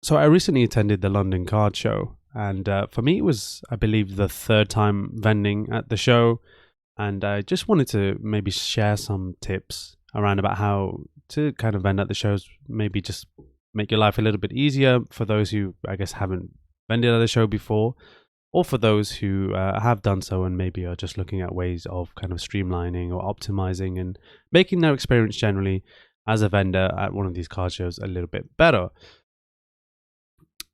So I recently attended the London Card Show, and for me, it was, I believe, the third time vending at the show. And I just wanted to maybe share some tips around about how to kind of vend at the shows, maybe just make your life a little bit easier for those who, I guess, haven't vended at a show before, or for those who have done so and maybe are just looking at ways of kind of streamlining or optimizing and making their experience generally as a vendor at one of these card shows a little bit better.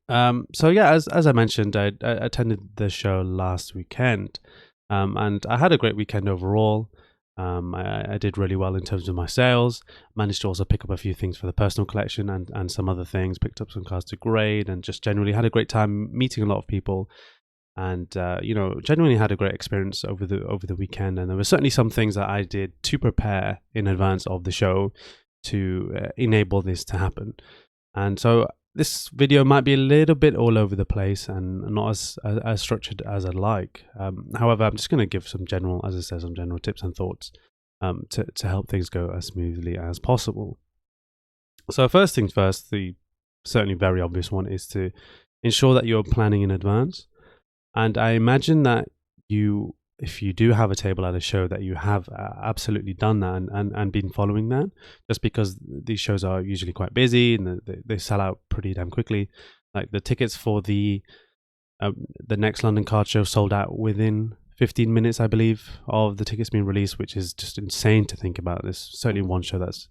So yeah, as I mentioned, I attended the show last weekend, and I had a great weekend overall. I did really well in terms of my sales. Managed to also pick up a few things for the personal collection and some other things. Picked up some cards to grade, and just generally had a great time meeting a lot of people. And genuinely had a great experience over the weekend. And there were certainly some things that I did to prepare in advance of the show to enable this to happen. And so this video might be a little bit all over the place and not as structured as I'd like. However, I'm just going to give some general, as I said, some general tips and thoughts to help things go as smoothly as possible. So first things first, the certainly very obvious one is to ensure that you're planning in advance. And I imagine that if you do have a table at a show, that you have absolutely done that and been following that, just because these shows are usually quite busy and they sell out pretty damn quickly. Like the tickets for the next London Card Show sold out within 15 minutes, I believe, of the tickets being released, which is just insane to think about. There's certainly one show that's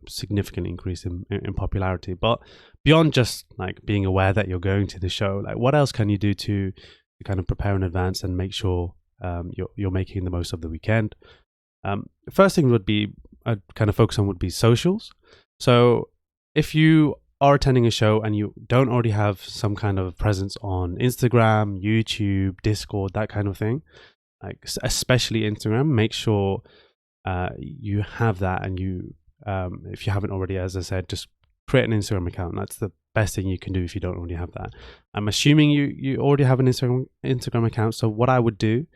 significant increase in popularity. But beyond just like being aware that you're going to the show, like what else can you do to kind of prepare in advance and make sure you're making the most of the weekend? First thing would be I'd kind of focus on would be socials. So if you are attending a show and you don't already have some kind of presence on Instagram, YouTube, Discord, that kind of thing, like especially Instagram, make sure you have that. And you if you haven't already, as I said, just create an Instagram account. That's the best thing you can do if you don't already have that. I'm assuming you already have an Instagram account. So what I would do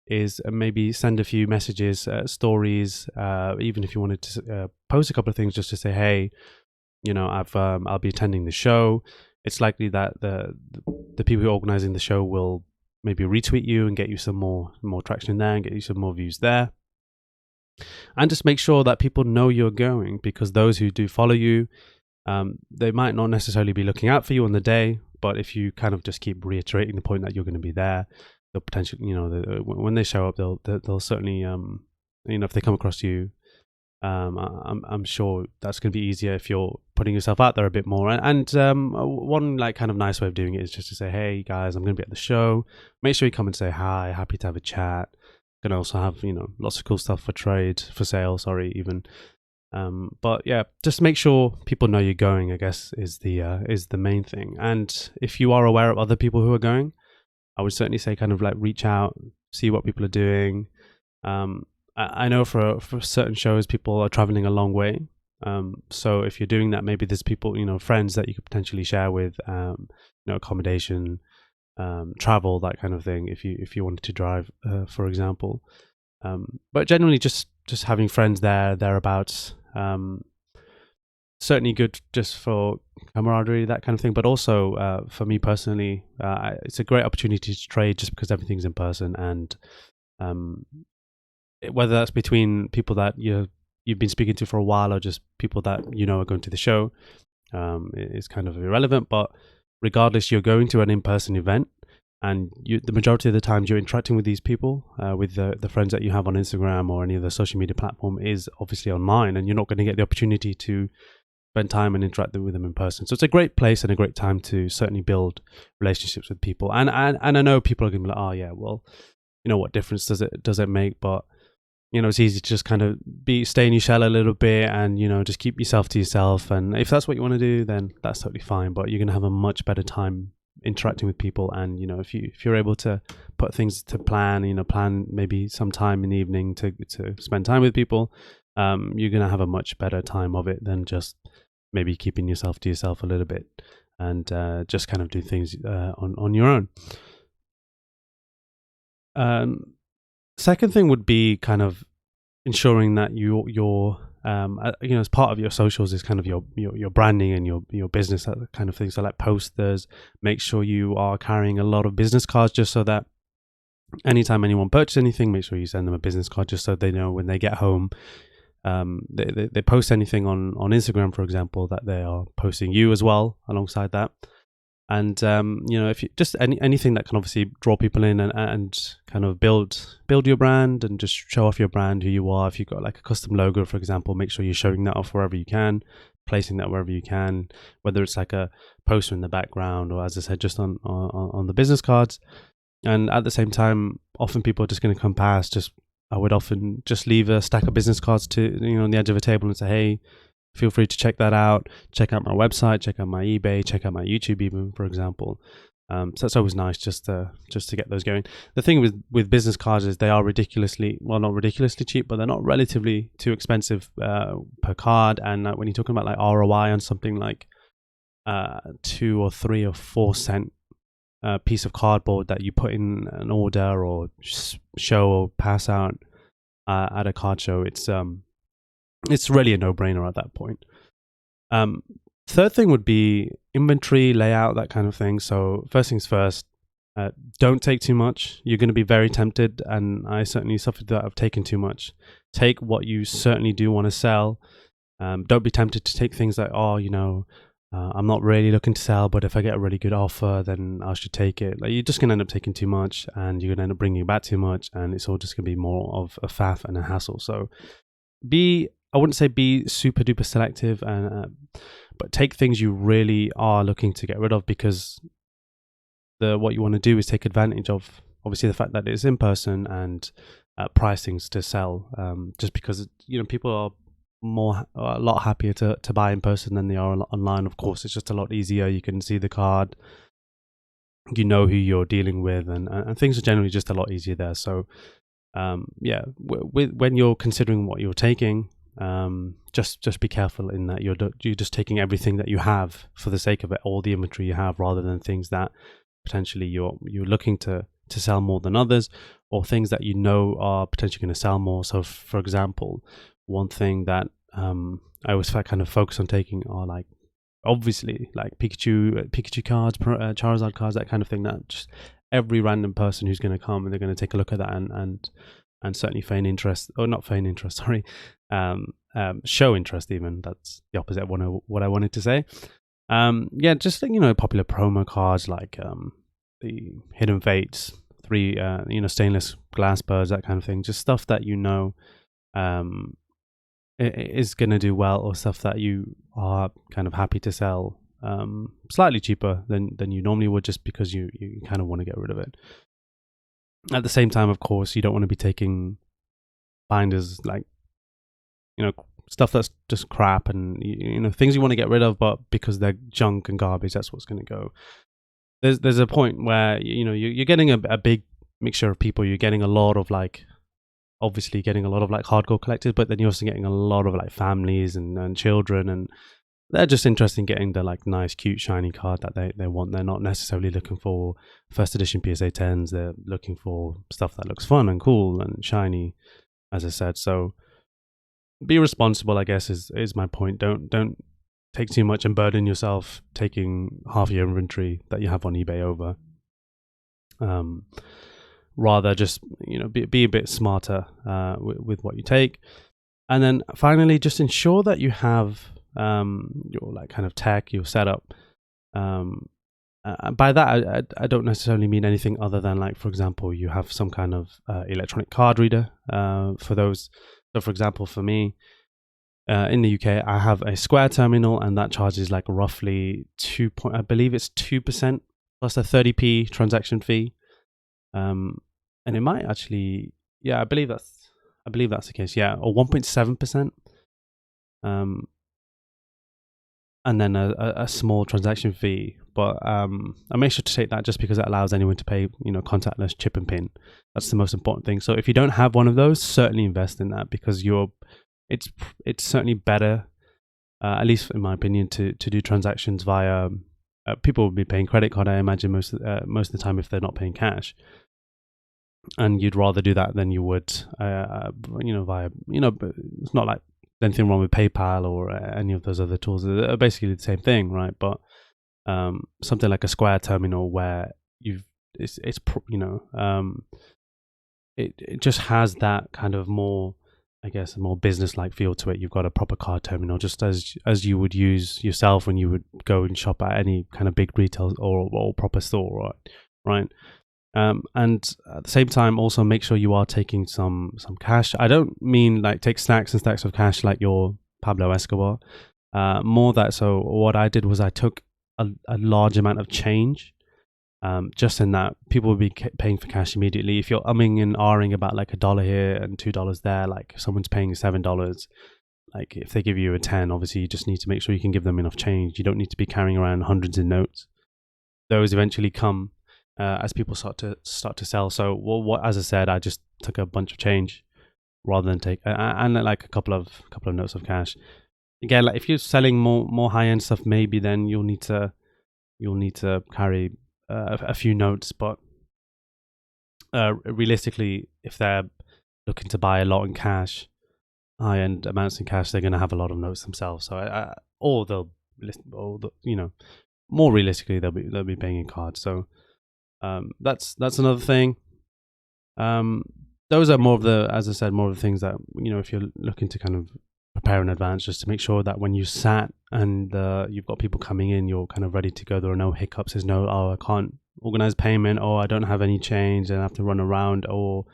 is maybe send a few messages, stories, even if you wanted to post a couple of things just to say, hey, I'll be attending the show. It's likely that the people who are organizing the show will maybe retweet you and get you some more traction there and get you some more views there. And just make sure that people know you're going, because those who do follow you, they might not necessarily be looking out for you on the day, but if you kind of just keep reiterating the point that you're going to be there, they'll potentially, when they show up, they'll certainly, if they come across you, I'm sure that's going to be easier if you're putting yourself out there a bit more. And one like kind of nice way of doing it is just to say, hey guys, I'm going to be at the show. Make sure you come and say hi. Happy to have a chat. Can also have lots of cool stuff for sale. Sorry, even. But yeah, just make sure people know you're going, I guess, is the main thing. And if you are aware of other people who are going, I would certainly say kind of like reach out, see what people are doing. I know for certain shows, people are traveling a long way. So if you're doing that, maybe there's people, friends that you could potentially share with, accommodation, travel, that kind of thing. If you wanted to drive, for example. But generally, just having friends thereabouts. Certainly good just for camaraderie, that kind of thing. But also for me personally, it's a great opportunity to trade just because everything's in person, and whether that's between people that you've been speaking to for a while or just people that are going to the show, is kind of irrelevant. But regardless, you're going to an in-person event, and the majority of the times you're interacting with these people, with the friends that you have on Instagram or any other social media platform is obviously online, and you're not going to get the opportunity to spend time and interact with them in person. So it's a great place and a great time to certainly build relationships with people. And I know people are going to be like, oh yeah, well, what difference does it make? But it's easy to just kind of stay in your shell a little bit and, just keep yourself to yourself. And if that's what you want to do, then that's totally fine. But you're going to have a much better time interacting with people. And, if you're able to put things to plan, plan maybe some time in the evening to spend time with people, you're going to have a much better time of it than just maybe keeping yourself to yourself a little bit and just kind of do things on your own. Second thing would be kind of ensuring that you're as part of your socials is kind of your branding and your business, that kind of thing. So like posters, make sure you are carrying a lot of business cards, just so that anytime anyone purchases anything, make sure you send them a business card, just so they know when they get home, they post anything on Instagram, for example, that they are posting you as well alongside that. And if you just anything that can obviously draw people in and kind of build your brand and just show off your brand, who you are. If you've got like a custom logo, for example, make sure you're showing that off wherever you can, placing that wherever you can, whether it's like a poster in the background or, as I said, just on the business cards. And at the same time, often people are just going to come past. I would often just leave a stack of business cards on the edge of a table and say, hey, feel free to check that out. Check out my website, check out my eBay, check out my YouTube even, for example. So it's always nice just to get those going. The thing with business cards is they are not ridiculously cheap, but they're not relatively too expensive per card. And when you're talking about like ROI on something like 2 or 3 or 4 cent piece of cardboard that you put in an order or show or pass out at a card show, it's really a no-brainer at that point. Third thing would be inventory, layout, that kind of thing. So first things first, don't take too much. You're going to be very tempted, and I certainly suffered that of taking too much. Take what you certainly do want to sell. Don't be tempted to take things like, I'm not really looking to sell, but if I get a really good offer, then I should take it. Like, you're just going to end up taking too much, and you're going to end up bringing back too much, and it's all just going to be more of a faff and a hassle. So I wouldn't say be super duper selective, but take things you really are looking to get rid of, because what you want to do is take advantage of obviously the fact that it's in person and price things to sell. Just because people are a lot happier to buy in person than they are online. Of course, it's just a lot easier. You can see the card, you know who you're dealing with, and things are generally just a lot easier there. So when you're considering what you're taking, just be careful in that you're just taking everything that you have for the sake of it, all the inventory you have, rather than things that potentially you're looking to sell more than others, or things that are potentially going to sell more. So for example, one thing that I always kind of focus on taking are like, obviously, like Pikachu cards, Charizard cards, that kind of thing, that just every random person who's going to come and they're going to take a look at that and certainly feign interest, or not feign interest, sorry, show interest even. That's the opposite of what I wanted to say. Just like, popular promo cards like the Hidden Fates, 3 stainless glass birds, that kind of thing. Just stuff that is going to do well, or stuff that you are kind of happy to sell slightly cheaper than you normally would, just because you kind of want to get rid of it. At the same time, of course, you don't want to be taking binders like, stuff that's just crap and, things you want to get rid of, but because they're junk and garbage, that's what's going to go. There's a point where, you're getting a big mixture of people. You're getting a lot of obviously getting a lot of hardcore collectors, but then you're also getting a lot of families and children, and they're just interested in getting the nice, cute, shiny card that they want. They're not necessarily looking for first edition PSA 10s. They're looking for stuff that looks fun and cool and shiny, as I said. So be responsible, I guess, is my point. Don't take too much and burden yourself taking half your inventory that you have on eBay over. Rather just, be a bit smarter with what you take. And then finally, just ensure that you have your kind of tech, your setup. By that, I don't necessarily mean anything other than for example, you have some kind of electronic card reader for those. So for example, for me, in the UK, I have a Square terminal, and that charges roughly 2% plus a 30p transaction fee. And it might actually, I believe that's the case, or 1.7%. And then a small transaction fee, but I make sure to take that just because it allows anyone to pay, contactless, chip and pin. That's the most important thing. So if you don't have one of those, certainly invest in that, because it's certainly better, at least in my opinion, to do transactions via. People will be paying credit card, I imagine, most of the time, if they're not paying cash. And you'd rather do that than you would, via, it's not like anything wrong with PayPal or any of those other tools. They're basically the same thing, right? But something like a Square terminal where it just has that kind of more, I guess, a more business-like feel to it. You've got a proper card terminal, just as you would use yourself when you would go and shop at any kind of big retail or proper store, right? And at the same time, also make sure you are taking some cash. I don't mean like take stacks and stacks of cash like you're Pablo Escobar. More that, so what I did was I took a large amount of change. Just in that people will be paying for cash immediately. If you're umming and ahhing about like $1 here and $2 there, like if someone's paying $7, like if they give you a 10, obviously you just need to make sure you can give them enough change. You don't need to be carrying around hundreds of notes. Those eventually come as people start to sell. So what as I said, I just took a bunch of change rather than take and like a couple of notes of cash. Again, like if you're selling more high end stuff, maybe then you'll need to carry a few notes, but realistically, if they're looking to buy a lot in cash, high-end amounts in cash, they're going to have a lot of notes themselves. So, more realistically, they'll be paying in cards. So, that's another thing. Those are more of the, as I said, more of the things that if you're looking to kind of prepare in advance, just to make sure that when you sat and you've got people coming in, you're kind of ready to go. There are no hiccups. There's no, I can't organize payment, or I don't have any change and I have to run around, or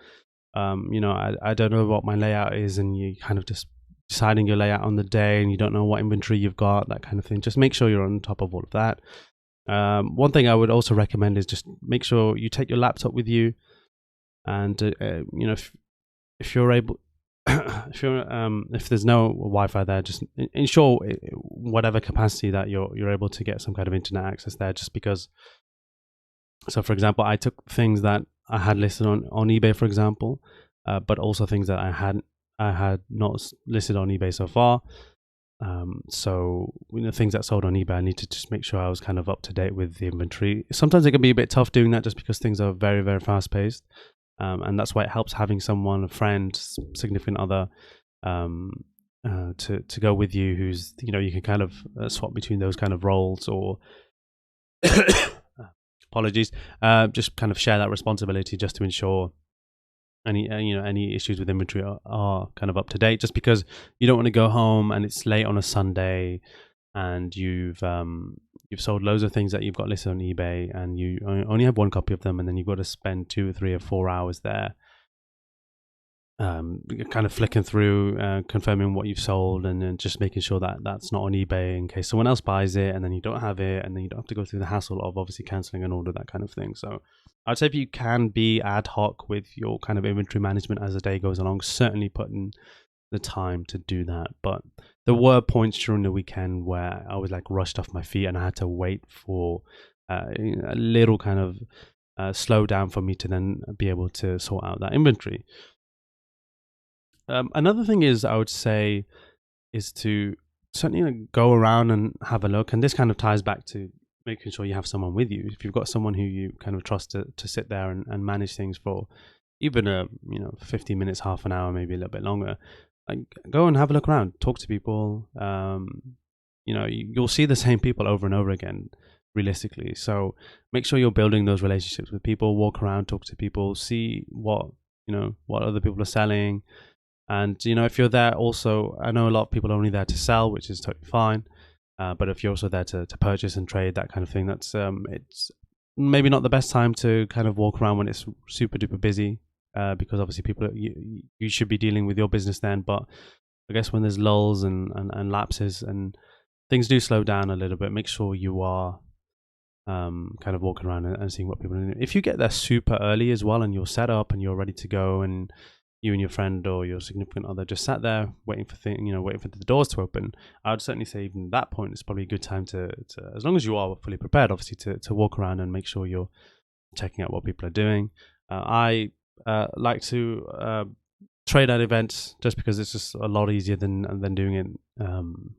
I don't know what my layout is, and you kind of just deciding your layout on the day and you don't know what inventory you've got, that kind of thing. Just make sure you're on top of all of that. One thing I would also recommend is just make sure you take your laptop with you, and if you're able if there's no Wi-Fi there, just ensure whatever capacity that you're able to get some kind of internet access there, just because. So for example, I took things that I had listed on eBay, for example, but also things that I had not listed on eBay so far. So things that sold on eBay, I need to just make sure I was kind of up to date with the inventory. Sometimes it can be a bit tough doing that just because things are very, very fast paced. And that's why it helps having someone, a friend, significant other, to go with you, who's you can kind of swap between those kind of roles, or apologies, just kind of share that responsibility, just to ensure any issues with inventory are kind of up to date. Just because you don't want to go home and it's late on a Sunday, and you've sold loads of things that you've got listed on eBay, and you only have one copy of them, and then you've got to spend 2 or 3 or 4 hours there, kind of flicking through, confirming what you've sold, and then just making sure that that's not on eBay in case someone else buys it, and then you don't have it, and then you don't have to go through the hassle of obviously cancelling an order, that kind of thing. So I'd say if you can be ad hoc with your kind of inventory management as the day goes along, certainly put in the time to do that. But there were points during the weekend where I was like rushed off my feet, and I had to wait for a little kind of slow down for me to then be able to sort out that inventory. Another thing is, I would say, is to certainly go around and have a look, and this kind of ties back to making sure you have someone with you. If you've got someone who you kind of trust to sit there and manage things for even 15 minutes, half an hour, maybe a little bit longer, like go and have a look around, talk to people. You'll see the same people over and over again, realistically. So make sure you're building those relationships with people. Walk around, talk to people, see what other people are selling. And if you're there also, I know a lot of people are only there to sell, which is totally fine. But if you're also there to purchase and trade, that kind of thing, that's it's maybe not the best time to kind of walk around when it's super duper busy, because obviously people you should be dealing with your business then. But I guess when there's lulls and lapses and things do slow down a little bit, make sure you are kind of walking around and seeing what people are doing. If you get there super early as well, and you're set up and you're ready to go, and you and your friend or your significant other just sat there waiting for the doors to open, I would certainly say even at that point it's probably a good time to as long as you are fully prepared, obviously, to walk around and make sure you're checking out what people are doing. I like to trade at events just because it's just a lot easier than doing it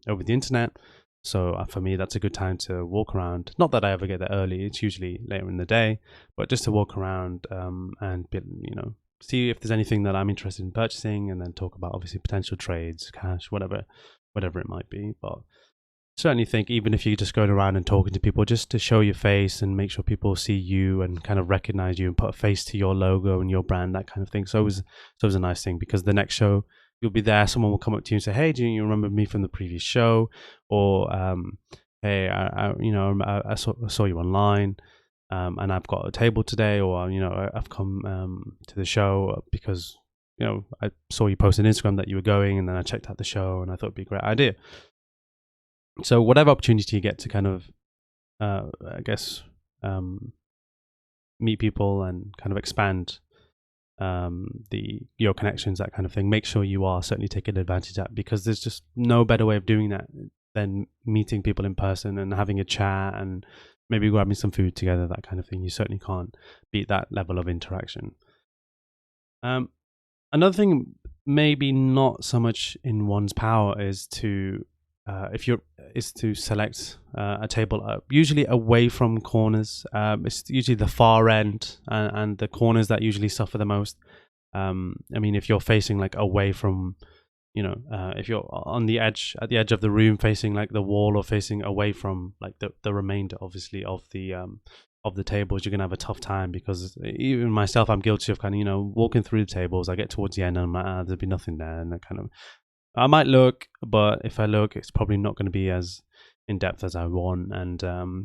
over the internet. So for me, that's a good time to walk around. Not that I ever get there early; it's usually later in the day, but just to walk around and see if there's anything that I'm interested in purchasing, and then talk about obviously potential trades, cash, whatever it might be. But certainly think, even if you're just going around and talking to people, just to show your face and make sure people see you and kind of recognize you and put a face to your logo and your brand, that kind of thing. So it was a nice thing, because the next show you'll be there, someone will come up to you and say, hey, do you remember me from the previous show? Or hey, I saw you online, and I've got a table today, or I've come to the show because I saw you post on Instagram that you were going, and then I checked out the show and I thought it'd be a great idea. So whatever opportunity you get to kind of, I guess, meet people and kind of expand your connections, that kind of thing, make sure you are certainly taking advantage of that, because there's just no better way of doing that than meeting people in person and having a chat and maybe grabbing some food together, that kind of thing. You certainly can't beat that level of interaction. Another thing, maybe not so much in one's power, is to select a table usually away from corners. It's usually the far end and the corners that usually suffer the most. I mean, if you're facing like away from, if you're on the edge, at the edge of the room, facing like the wall, or facing away from like the remainder, obviously, of the tables, you're gonna have a tough time, because even myself, I'm guilty of kind of walking through the tables. I get towards the end and I'm like, there'll be nothing there, and I might look, but if I look, it's probably not going to be as in depth as I want. And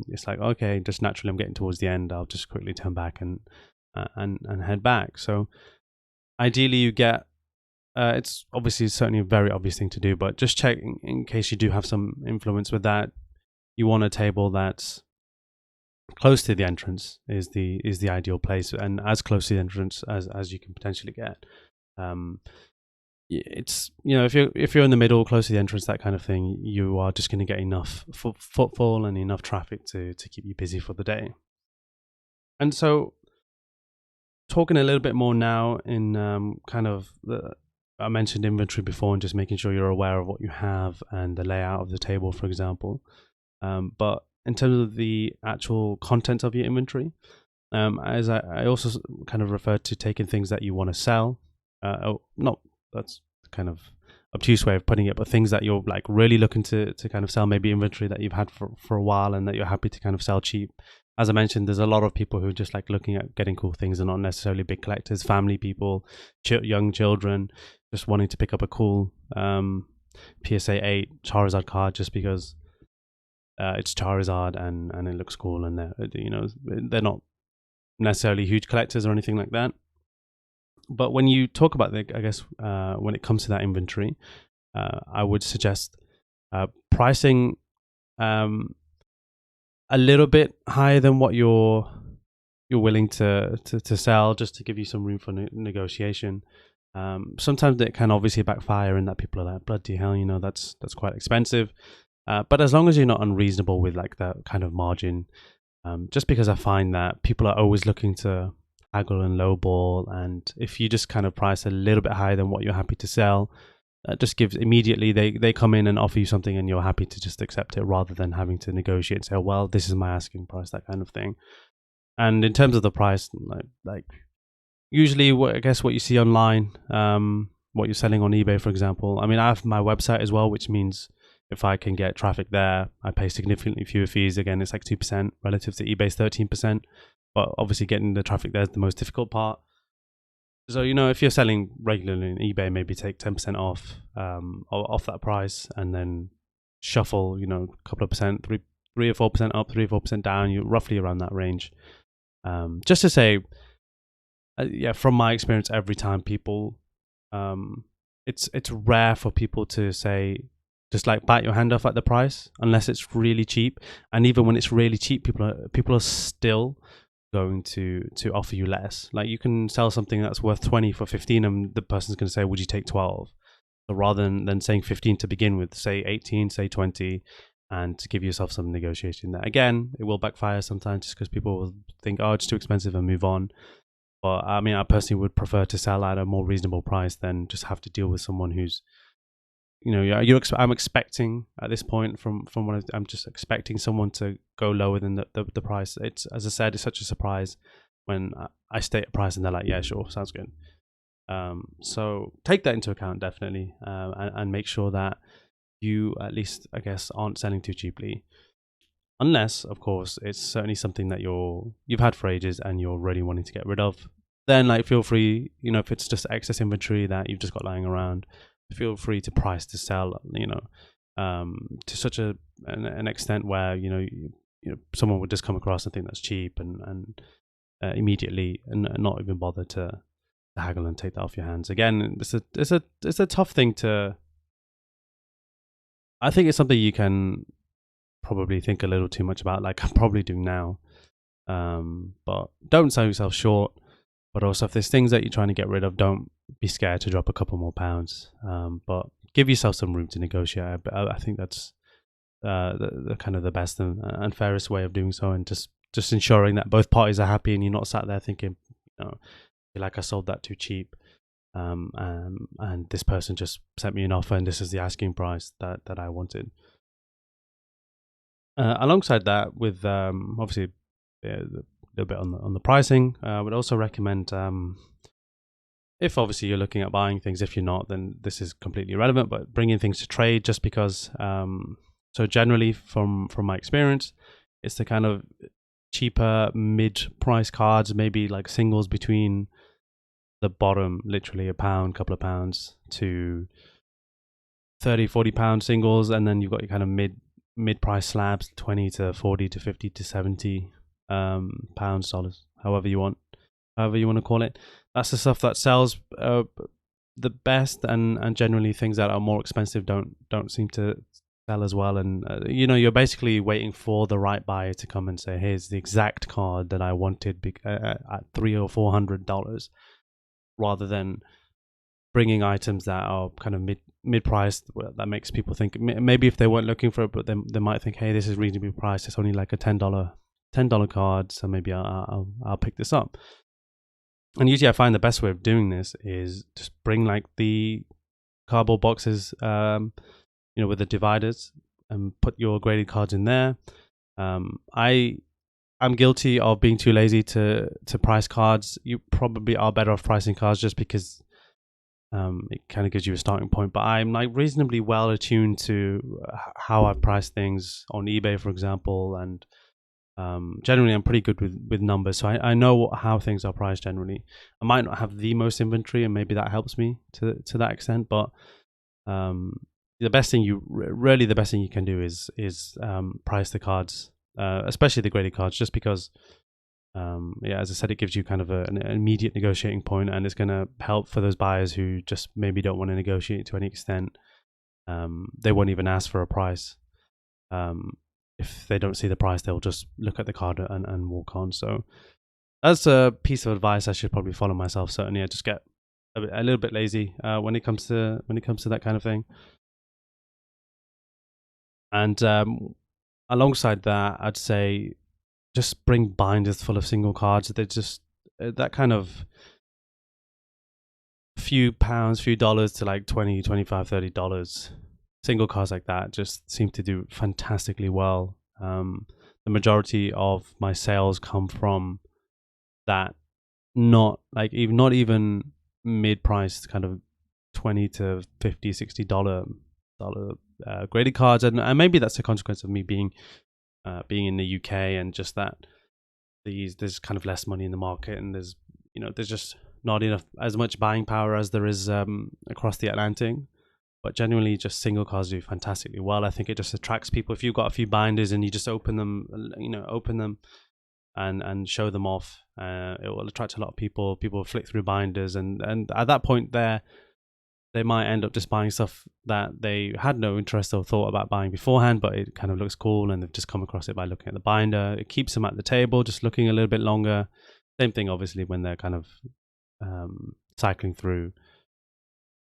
it's like, okay, just naturally, I'm getting towards the end. I'll just quickly turn back and head back. So ideally, you get. It's obviously certainly a very obvious thing to do, but just check in case you do have some influence with that. You want a table that's close to the entrance is the ideal place, and as close to the entrance as you can potentially get. It's if you're in the middle, close to the entrance, that kind of thing, you are just going to get enough footfall and enough traffic to keep you busy for the day. And so, talking a little bit more now in I mentioned inventory before, and just making sure you're aware of what you have and the layout of the table, for example. But in terms of the actual content of your inventory, as I also kind of referred to taking things that you want to sell. That's kind of obtuse way of putting it, but things that you're like really looking to kind of sell, maybe inventory that you've had for a while and that you're happy to kind of sell cheap. As I mentioned, there's a lot of people who just like looking at getting cool things and not necessarily big collectors, family people, young children, just wanting to pick up a cool PSA 8 Charizard card just because it's Charizard and it looks cool, and they're not necessarily huge collectors or anything like that. But when you talk about when it comes to that inventory, I would suggest pricing a little bit higher than what you're willing to sell, just to give you some room for negotiation. Sometimes it can obviously backfire in that people are like, bloody hell, that's quite expensive. But as long as you're not unreasonable with like that kind of margin, just because I find that people are always looking to haggle and lowball, and if you just kind of price a little bit higher than what you're happy to sell, just gives immediately they come in and offer you something and you're happy to just accept it, rather than having to negotiate and say, well, this is my asking price, that kind of thing. And in terms of the price, like usually what you see online, what you're selling on eBay, for example. I mean, I have my website as well, which means if I can get traffic there, I pay significantly fewer fees. Again, it's like 2% relative to eBay's 13%. But obviously getting the traffic there is the most difficult part. So, if you're selling regularly on eBay, maybe take 10% off that price, and then shuffle, a couple of percent, 3 or 4% up, 3 or 4% down, you're roughly around that range. Just to say, from my experience, every time people, it's rare for people to say, just like bite your hand off at the price, unless it's really cheap. And even when it's really cheap, people are still going to offer you less. Like, you can sell something that's worth 20 for 15, and the person's going to say, would you take 12? So rather than saying 15 to begin with, say 18, say 20, and to give yourself some negotiation there. Again, it will backfire sometimes, just because people will think, oh, it's too expensive, and move on. But I mean, I personally would prefer to sell at a more reasonable price than just have to deal with someone who's, I'm expecting at this point from what I'm just expecting someone to go lower than the price. It's, as I said, it's such a surprise when I state a price and they're like, yeah, sure, sounds good. So take that into account definitely, and make sure that you at least, I guess, aren't selling too cheaply. Unless, of course, it's certainly something that you've had for ages and you're really wanting to get rid of. Then, like, feel free. If it's just excess inventory that you've just got lying around, feel free to price to sell. To such an extent where someone would just come across something that's cheap and immediately and not even bother to haggle and take that off your hands. Again, it's a tough thing to. I think it's something you can probably think a little too much about, like I'm probably doing now. But don't sell yourself short. But also, if there's things that you're trying to get rid of, don't be scared to drop a couple more pounds. But give yourself some room to negotiate. I think that's the kind of the best and fairest way of doing so, and just ensuring that both parties are happy, and you're not sat there thinking, like I sold that too cheap. And this person just sent me an offer, and this is the asking price that I wanted. Alongside that, with obviously a little bit on the pricing, I would also recommend, if obviously you're looking at buying things. If you're not, then this is completely irrelevant. But bringing things to trade, just because. So generally, from my experience, it's the kind of cheaper mid-price cards, maybe like singles between the bottom, literally a pound, couple of pounds, to 30-40 pound singles, and then you've got your kind of mid-price slabs, 20 to 40 to 50 to 70 pounds, dollars, however you want to call it. That's the stuff that sells the best, and generally things that are more expensive don't seem to sell as well. And you're basically waiting for the right buyer to come and say, here's the exact card that I wanted at $300 or $400, rather than bringing items that are kind of mid-priced. That makes people think, maybe if they weren't looking for it, but they might think, hey, this is reasonably priced, it's only like a $10 card, so maybe I'll pick this up. And usually I find the best way of doing this is just bring like the cardboard boxes, with the dividers, and put your graded cards in there. I'm guilty of being too lazy to price cards. You probably are better off pricing cards, just because it kind of gives you a starting point. But I'm like reasonably well attuned to how I've priced things on eBay, for example, and generally I'm pretty good with numbers, so I know how things are priced generally. I might not have the most inventory, and maybe that helps me to that extent, but the best thing you can do is price the cards, especially the graded cards, just because as I said, it gives you kind of an immediate negotiating point, and it's going to help for those buyers who just maybe don't want to negotiate to any extent. They won't even ask for a price. If they don't see the price, they'll just look at the card and walk on. So that's a piece of advice I should probably follow myself. Certainly, I just get a little bit lazy when it comes to that kind of thing. And alongside that, I'd say just bring binders full of single cards. They're just that kind of few pounds, few dollars to like $20, $25, $30. Single cards like that just seem to do fantastically well. The majority of my sales come from that, not even mid-priced kind of $20 to $50, $60 graded cards, and maybe that's a consequence of me being in the UK, and just that there's kind of less money in the market, and there's just not enough as much buying power as there is across the Atlantic. But genuinely, just single cards do fantastically well. I think it just attracts people. If you've got a few binders and you just open them and show them off, it will attract a lot of people. People will flick through binders, and at that point they might end up just buying stuff that they had no interest or thought about buying beforehand, but it kind of looks cool, and they've just come across it by looking at the binder. It keeps them at the table, just looking a little bit longer. Same thing, obviously, when they're kind of cycling through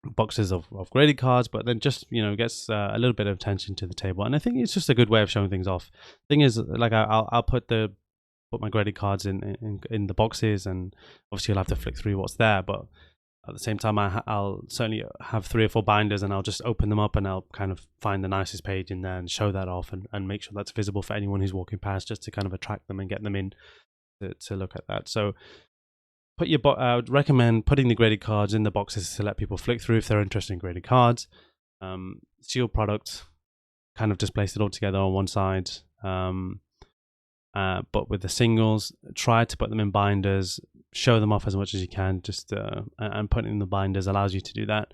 boxes of graded cards, but then just gets a little bit of attention to the table. And I think it's just a good way of showing things off. Thing is, like, I'll put my graded cards in the boxes, and obviously you'll have to flick through what's there, but at the same time I'll certainly have 3 or 4 binders, and I'll just open them up, and I'll kind of find the nicest page in there and show that off, and make sure that's visible for anyone who's walking past, just to kind of attract them and get them in to look at that. So I would recommend putting the graded cards in the boxes to let people flick through if they're interested in graded cards. Sealed product, kind of just place it all together on one side. But with the singles, try to put them in binders, show them off as much as you can, and putting in the binders allows you to do that.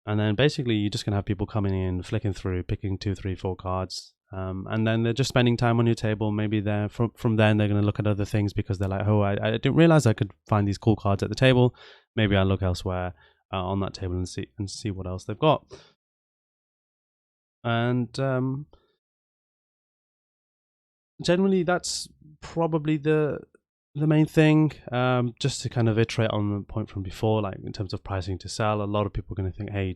And then basically you're just going to have people coming in, flicking through, picking 2, 3, 4 cards. And then they're just spending time on your table. Maybe from then they're going to look at other things because they're like, oh, I didn't realize I could find these cool cards at the table. Maybe I'll look elsewhere on that table and see what else they've got. And generally that's probably the main thing. Just to kind of iterate on the point from before, like in terms of pricing to sell, a lot of people are going to think, hey,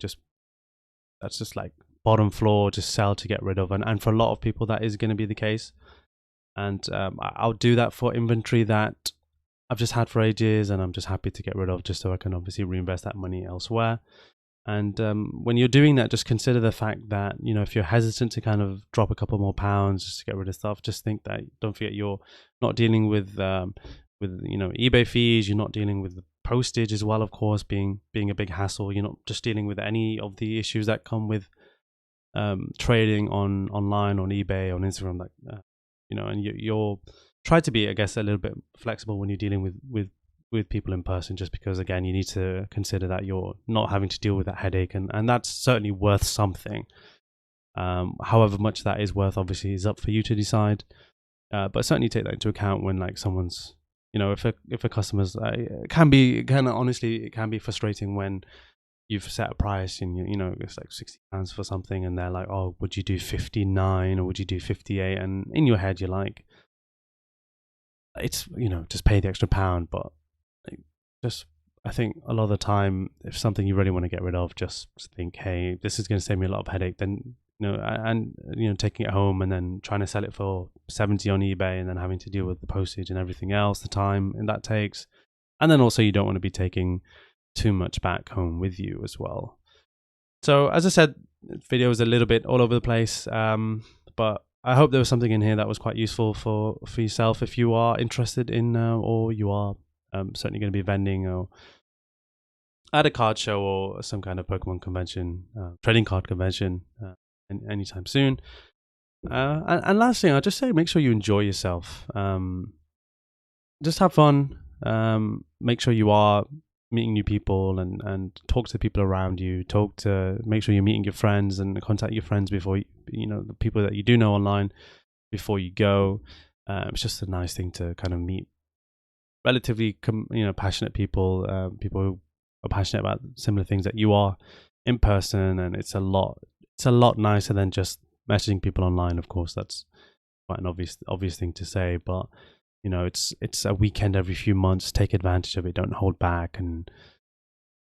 that's just like bottom floor, just sell to get rid of. And for a lot of people, that is going to be the case. And I'll do that for inventory that I've just had for ages and I'm just happy to get rid of, just so I can obviously reinvest that money elsewhere. And when you're doing that, just consider the fact that, if you're hesitant to kind of drop a couple more pounds just to get rid of stuff, just think that, don't forget, you're not dealing with eBay fees. You're not dealing with the postage as well, of course, being a big hassle. You're not just dealing with any of the issues that come with trading online, on eBay, on Instagram, and you're try to be, I guess, a little bit flexible when you're dealing with people in person, just because, again, you need to consider that you're not having to deal with that headache, and that's certainly worth something. However much that is worth, obviously, is up for you to decide. But certainly take that into account when, like, someone's, if a customer's, it can be frustrating when you've set a price and it's like £60 for something, and they're like, oh, would you do 59 or would you do 58? And in your head, you're like, it's, just pay the extra £1, but I think a lot of the time, if something you really want to get rid of, just think, hey, this is going to save me a lot of headache. Then, taking it home and then trying to sell it for 70 on eBay and then having to deal with the postage and everything else, the time and that takes. And then also you don't want to be taking too much back home with you as well. So as I said, the video is a little bit all over the place, but I hope there was something in here that was quite useful for yourself if you are interested in, or you are certainly going to be vending or at a card show or some kind of Pokemon convention, trading card convention anytime soon. And last thing, I'll just say, make sure you enjoy yourself. Just have fun. Make sure you are meeting new people and talk to people around you. Make sure you're meeting your friends and contact your friends before the people that you do know online before you go. It's just a nice thing to kind of meet relatively passionate people, people who are passionate about similar things that you are in person, and it's a lot nicer than just messaging people online. Of course, that's quite an obvious thing to say, but it's a weekend every few months. Take advantage of it. Don't hold back, and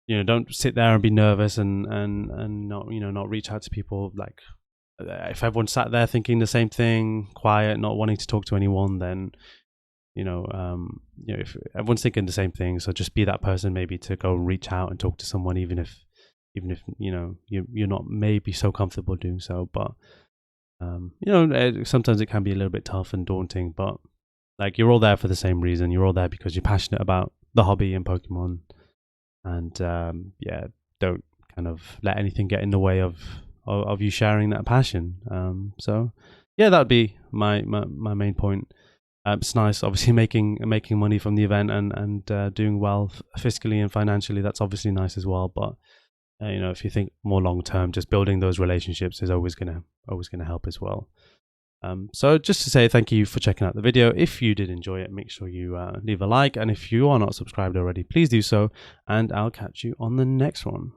don't sit there and be nervous and not reach out to people. Like, if everyone sat there thinking the same thing, quiet, not wanting to talk to anyone, then if everyone's thinking the same thing, so just be that person, maybe, to go and reach out and talk to someone, even if you're not maybe so comfortable doing so. But sometimes it can be a little bit tough and daunting, but like, you're all there for the same reason. You're all there because you're passionate about the hobby and Pokemon, and don't kind of let anything get in the way of you sharing that passion. So yeah, that'd be my main point. It's nice, obviously, making money from the event and doing well fiscally and financially. That's obviously nice as well. But if you think more long term, just building those relationships is always gonna help as well. So just to say thank you for checking out the video. If you did enjoy it, make sure you leave a like, and if you are not subscribed already, please do so. And I'll catch you on the next one.